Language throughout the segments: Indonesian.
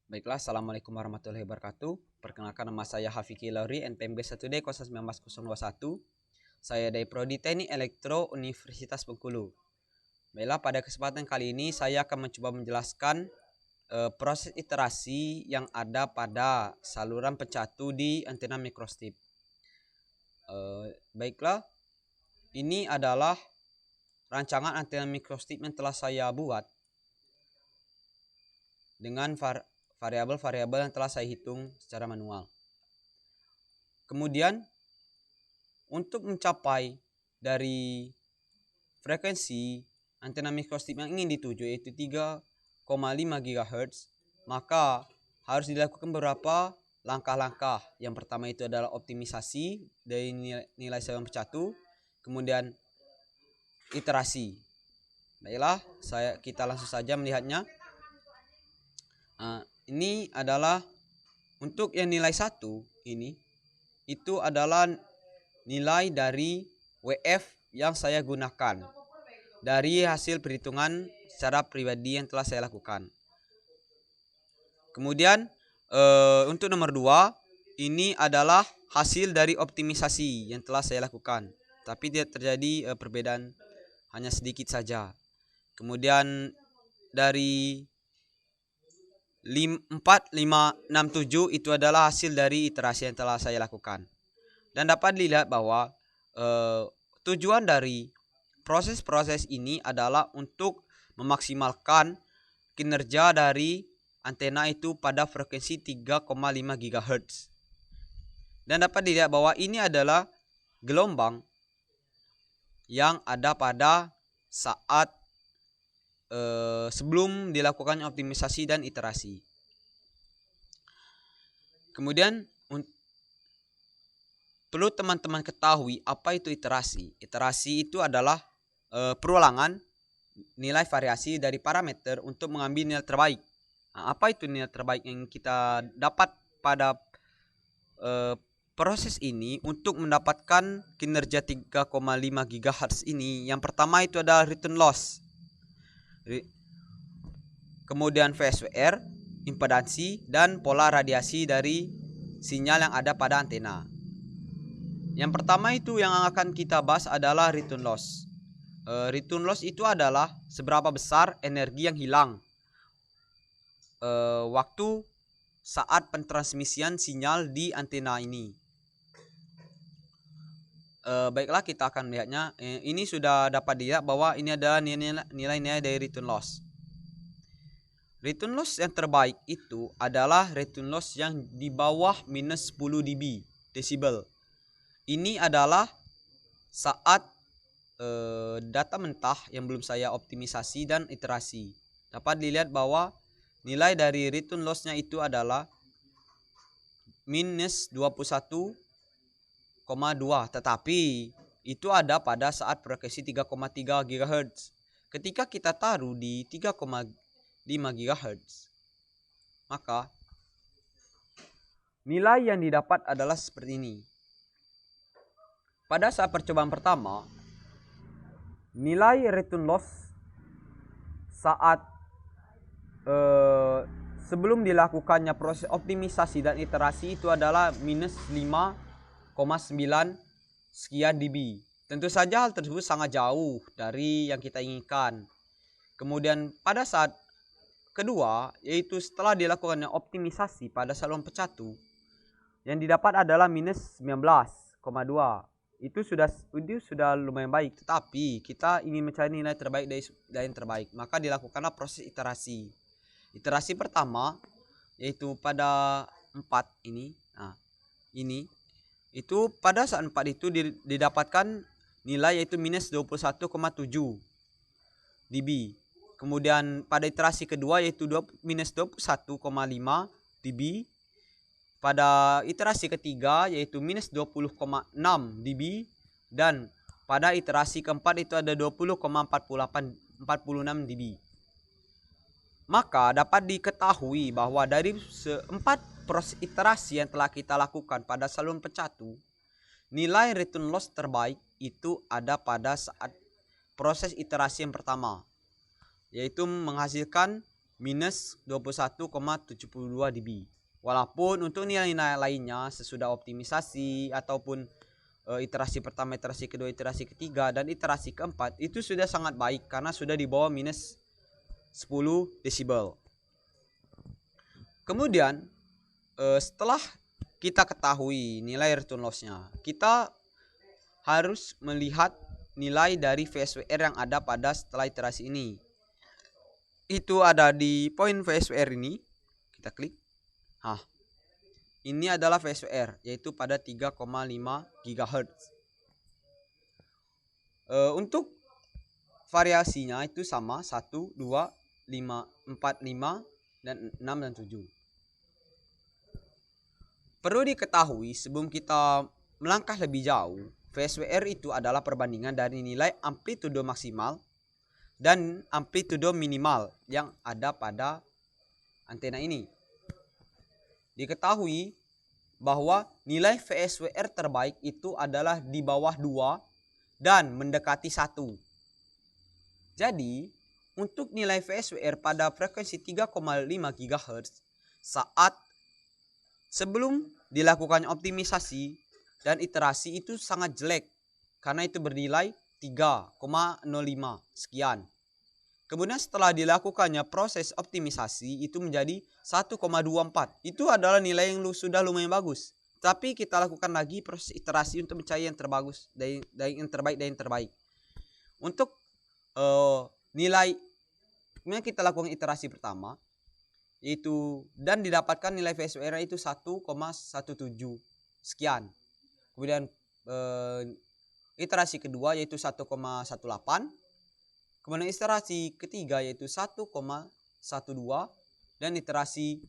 Baiklah, Assalamualaikum warahmatullahi wabarakatuh. Perkenalkan, nama saya Hafiki Lauri, NPMB 1D 019021. Saya dari Prodi Teknik Elektro Universitas Bengkulu. Baiklah, pada kesempatan kali ini saya akan mencoba menjelaskan proses iterasi yang ada pada saluran pencatu di antena microstrip. Baiklah, ini adalah rancangan antena microstrip yang telah saya buat dengan variabel-variabel yang telah saya hitung secara manual. Kemudian untuk mencapai dari frekuensi antena microstrip yang ingin dituju yaitu 3,5 GHz, maka harus dilakukan beberapa langkah-langkah. Yang pertama itu adalah optimisasi dari nilai saluran pencatu, kemudian iterasi. Baiklah, kita langsung saja melihatnya. Ini adalah untuk yang nilai 1 ini, itu adalah nilai dari WF yang saya gunakan dari hasil perhitungan secara pribadi yang telah saya lakukan. Kemudian untuk nomor 2, ini adalah hasil dari optimisasi yang telah saya lakukan, tapi tidak terjadi perbedaan, hanya sedikit saja. Kemudian dari 4, 5, 6, 7 itu adalah hasil dari iterasi yang telah saya lakukan. Dan dapat dilihat bahwa tujuan dari proses-proses ini adalah untuk memaksimalkan kinerja dari antena itu pada frekuensi 3,5 GHz. Dan dapat dilihat bahwa ini adalah gelombang yang ada pada saat sebelum dilakukan optimisasi dan iterasi. Kemudian perlu teman-teman ketahui apa itu iterasi. Iterasi itu adalah perulangan nilai variasi dari parameter untuk mengambil nilai terbaik. Nah, apa itu nilai terbaik yang kita dapat pada proses ini untuk mendapatkan kinerja 3,5 GHz ini? Yang pertama itu adalah return loss. Kemudian VSWR, impedansi, dan pola radiasi dari sinyal yang ada pada antena. Yang pertama itu yang akan kita bahas adalah return loss. Return loss itu adalah seberapa besar energi yang hilang waktu saat pentransmisian sinyal di antena ini. Baiklah, kita akan melihatnya. Ini sudah dapat dilihat bahwa ini ada nilai-nilai dari return loss. Return loss yang terbaik itu adalah return loss yang di bawah minus 10 dB desibel. Ini adalah saat data mentah yang belum saya optimisasi dan iterasi. Dapat dilihat bahwa nilai dari return loss-nya itu adalah minus 21,2, tetapi itu ada pada saat frekuensi 3,3 GHz. Ketika kita taruh di 3,5 GHz, maka nilai yang didapat adalah seperti ini. Pada saat percobaan pertama, nilai return loss saat sebelum dilakukannya proses optimisasi dan iterasi itu adalah minus 5,9 sekian dB. Tentu saja hal tersebut sangat jauh dari yang kita inginkan. Kemudian pada saat kedua, yaitu setelah dilakukannya optimisasi pada saluran pencatu, yang didapat adalah minus 19,2. Itu sudah lumayan baik, tetapi kita ingin mencari nilai terbaik dari yang terbaik, maka dilakukanlah proses iterasi. Iterasi pertama yaitu pada 4 ini. Nah, ini itu pada saat 4 itu didapatkan nilai yaitu minus 21,7 dB. Kemudian pada iterasi kedua yaitu minus 21,5 dB. Pada iterasi ketiga yaitu minus 20,6 dB. Dan pada iterasi keempat itu ada 20,46 dB. Maka dapat diketahui bahwa dari 4 proses iterasi yang telah kita lakukan pada saluran pencatu, nilai return loss terbaik itu ada pada saat proses iterasi yang pertama, yaitu menghasilkan minus 21,72 dB. Walaupun untuk nilai-nilai lainnya sesudah optimisasi ataupun iterasi pertama, iterasi kedua, iterasi ketiga, dan iterasi keempat itu sudah sangat baik karena sudah di bawah minus 10 desibel. Kemudian setelah kita ketahui nilai return loss-nya, kita harus melihat nilai dari VSWR yang ada pada setelah iterasi ini. Itu ada di poin VSWR ini. Kita klik. Ini adalah VSWR, yaitu pada 3,5 GHz. Untuk variasinya itu sama 1, 2, 5, 4, 5, dan 6 dan 7. Perlu diketahui sebelum kita melangkah lebih jauh, VSWR itu adalah perbandingan dari nilai amplitudo maksimal dan amplitudo minimal yang ada pada antena ini. Diketahui bahwa nilai VSWR terbaik itu adalah di bawah 2 dan mendekati 1. Jadi, untuk nilai VSWR pada frekuensi 3,5 GHz saat sebelum dilakukannya optimisasi dan iterasi itu sangat jelek karena itu bernilai 3,05 sekian. Kemudian setelah dilakukannya proses optimisasi itu menjadi 1,24. Itu adalah nilai yang sudah lumayan bagus. Tapi kita lakukan lagi proses iterasi untuk mencari yang terbagus dari yang terbaik dari yang terbaik. Untuk nilai kita lakukan iterasi pertama yaitu dan didapatkan nilai VSWR itu 1,17 sekian. Kemudian iterasi kedua yaitu 1,18. Kemudian iterasi ketiga yaitu 1,12 dan iterasi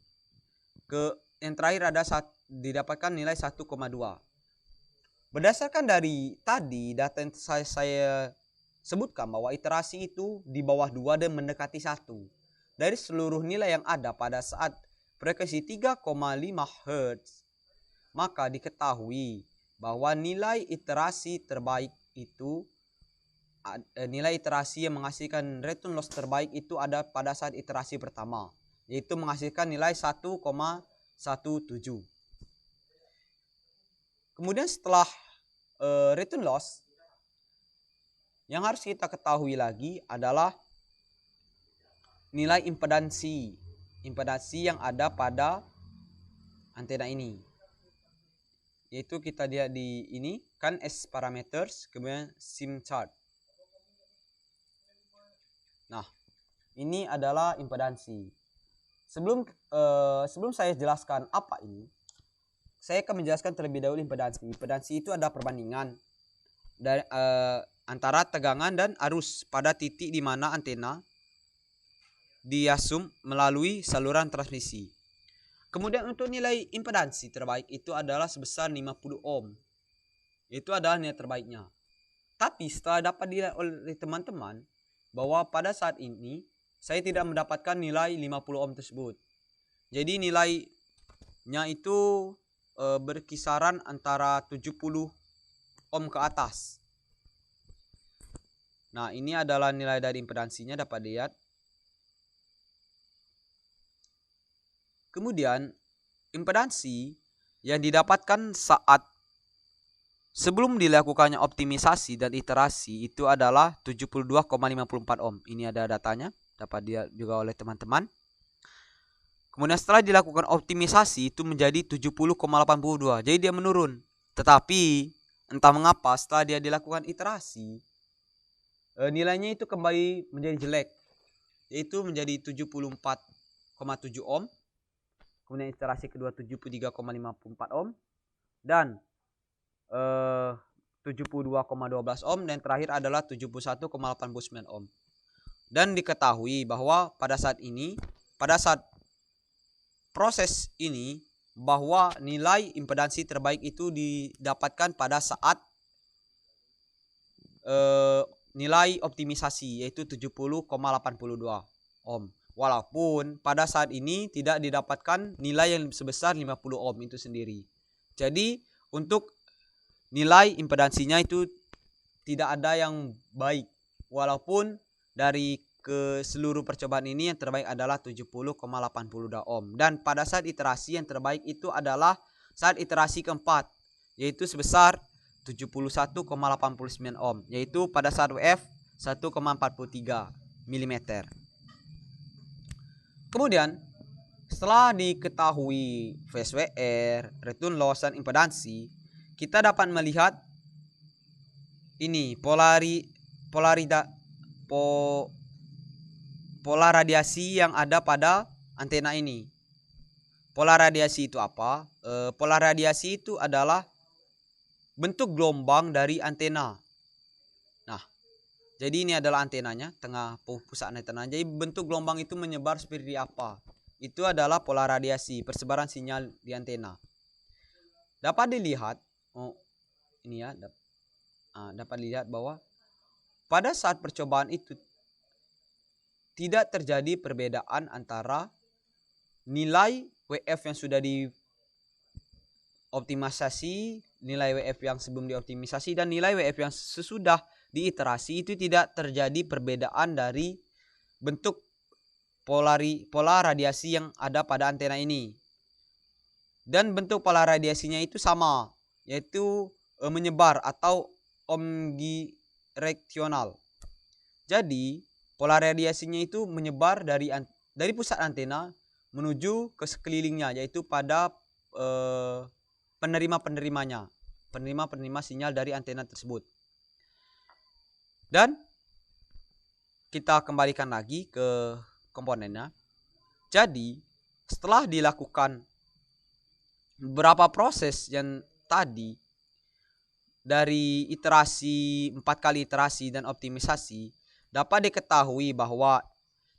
yang terakhir ada didapatkan nilai 1,2. Berdasarkan dari tadi data yang saya sebutkan bahwa iterasi itu di bawah 2 dan mendekati 1. Dari seluruh nilai yang ada pada saat frekuensi 3,5 Hz, maka diketahui bahwa nilai iterasi terbaik itu nilai iterasi yang menghasilkan return loss terbaik itu ada pada saat iterasi pertama, yaitu menghasilkan nilai 1,17. Kemudian setelah return loss, yang harus kita ketahui lagi adalah nilai impedansi yang ada pada antena ini, yaitu kita lihat di ini kan S parameters, kemudian sim chart. Nah, ini adalah impedansi. Sebelum saya jelaskan apa ini, saya akan menjelaskan terlebih dahulu impedansi. Impedansi itu adalah perbandingan dari antara tegangan dan arus pada titik di mana antena diasum melalui saluran transmisi. Kemudian untuk nilai impedansi terbaik itu adalah sebesar 50 ohm. Itu adalah nilai terbaiknya. Tapi setelah dapat dilihat oleh teman-teman bahwa pada saat ini saya tidak mendapatkan nilai 50 ohm tersebut. Jadi nilainya itu berkisaran antara 70 ohm ke atas. Nah, ini adalah nilai dari impedansinya, dapat dilihat. Kemudian impedansi yang didapatkan saat sebelum dilakukannya optimisasi dan iterasi itu adalah 72,54 ohm. Ini ada datanya, dapat dilihat juga oleh teman-teman. Kemudian setelah dilakukan optimisasi itu menjadi 70,82. Jadi dia menurun. Tetapi entah mengapa setelah dia dilakukan iterasi, nilainya itu kembali menjadi jelek. Yaitu menjadi 74,7 ohm. Kemudian iterasi kedua 73,54 ohm. Dan 72,12 ohm, dan terakhir adalah 71,89 ohm. Dan diketahui bahwa pada saat proses ini, bahwa nilai impedansi terbaik itu didapatkan pada saat nilai optimisasi, yaitu 70,82 ohm. Walaupun pada saat ini tidak didapatkan nilai yang sebesar 50 ohm itu sendiri. Jadi untuk nilai impedansinya itu tidak ada yang baik. Walaupun dari ke seluruh percobaan ini yang terbaik adalah 70,82 ohm. Dan pada saat iterasi yang terbaik itu adalah saat iterasi keempat, yaitu sebesar 71,89 ohm, yaitu pada saat WF 1,43 mm. Kemudian setelah diketahui VSWR, return loss, dan impedansi, kita dapat melihat ini pola radiasi yang ada pada antena ini. Pola radiasi itu apa? Pola radiasi itu adalah bentuk gelombang dari antena. Nah, jadi ini adalah antenanya, tengah pusat antena. Jadi bentuk gelombang itu menyebar seperti apa? Itu adalah pola radiasi, persebaran sinyal di antena. Dapat dilihat, dapat dilihat bahwa pada saat percobaan itu tidak terjadi perbedaan antara nilai WF yang sudah dioptimisasi, nilai WF yang sebelum dioptimisasi, dan nilai WF yang sesudah diiterasi. Itu tidak terjadi perbedaan dari bentuk pola radiasi yang ada pada antena ini. Dan bentuk pola radiasinya itu sama, yaitu menyebar atau omnidireksional. Jadi pola radiasinya itu menyebar dari pusat antena menuju ke sekelilingnya, yaitu pada penerima sinyal dari antena tersebut. Dan kita kembalikan lagi ke komponennya. Jadi setelah dilakukan beberapa proses yang tadi, dari iterasi 4 kali iterasi dan optimisasi, dapat diketahui bahwa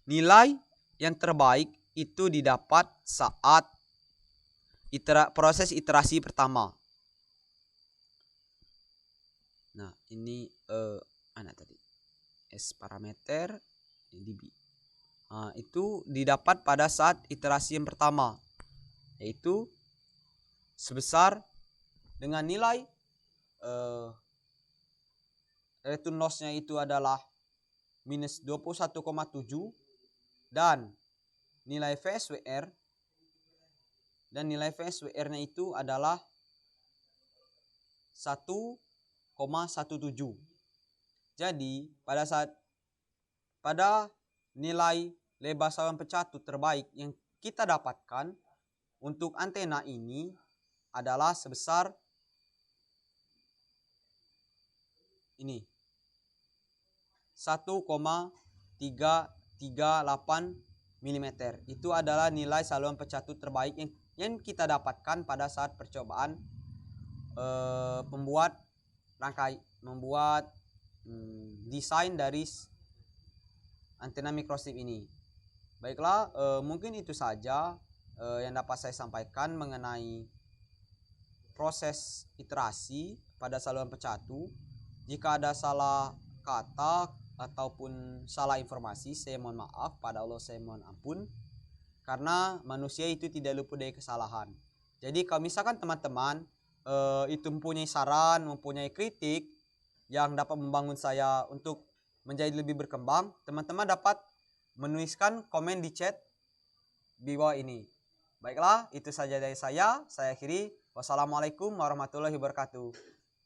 nilai yang terbaik itu didapat saat proses iterasi pertama. Nah, ini tadi S parameter dB. Nah, itu didapat pada saat iterasi yang pertama, yaitu sebesar dengan nilai return loss-nya itu adalah minus 21,7, dan nilai VSWR nya itu adalah 1,17. Jadi pada nilai lebar saluran pencatu terbaik yang kita dapatkan untuk antena ini adalah sebesar ini 1,338 mm. Itu adalah nilai saluran pencatu terbaik yang kita dapatkan pada saat percobaan membuat desain dari antena microstrip ini. Baiklah, mungkin itu saja yang dapat saya sampaikan mengenai proses iterasi pada saluran pencatu. Jika ada salah kata ataupun salah informasi, saya mohon maaf. Pada Allah saya mohon ampun, karena manusia itu tidak luput dari kesalahan. Jadi kalau misalkan teman-teman itu mempunyai saran, mempunyai kritik yang dapat membangun saya untuk menjadi lebih berkembang, teman-teman dapat menuliskan komen di chat di bawah ini. Baiklah, itu saja dari saya akhiri. Wassalamualaikum warahmatullahi wabarakatuh.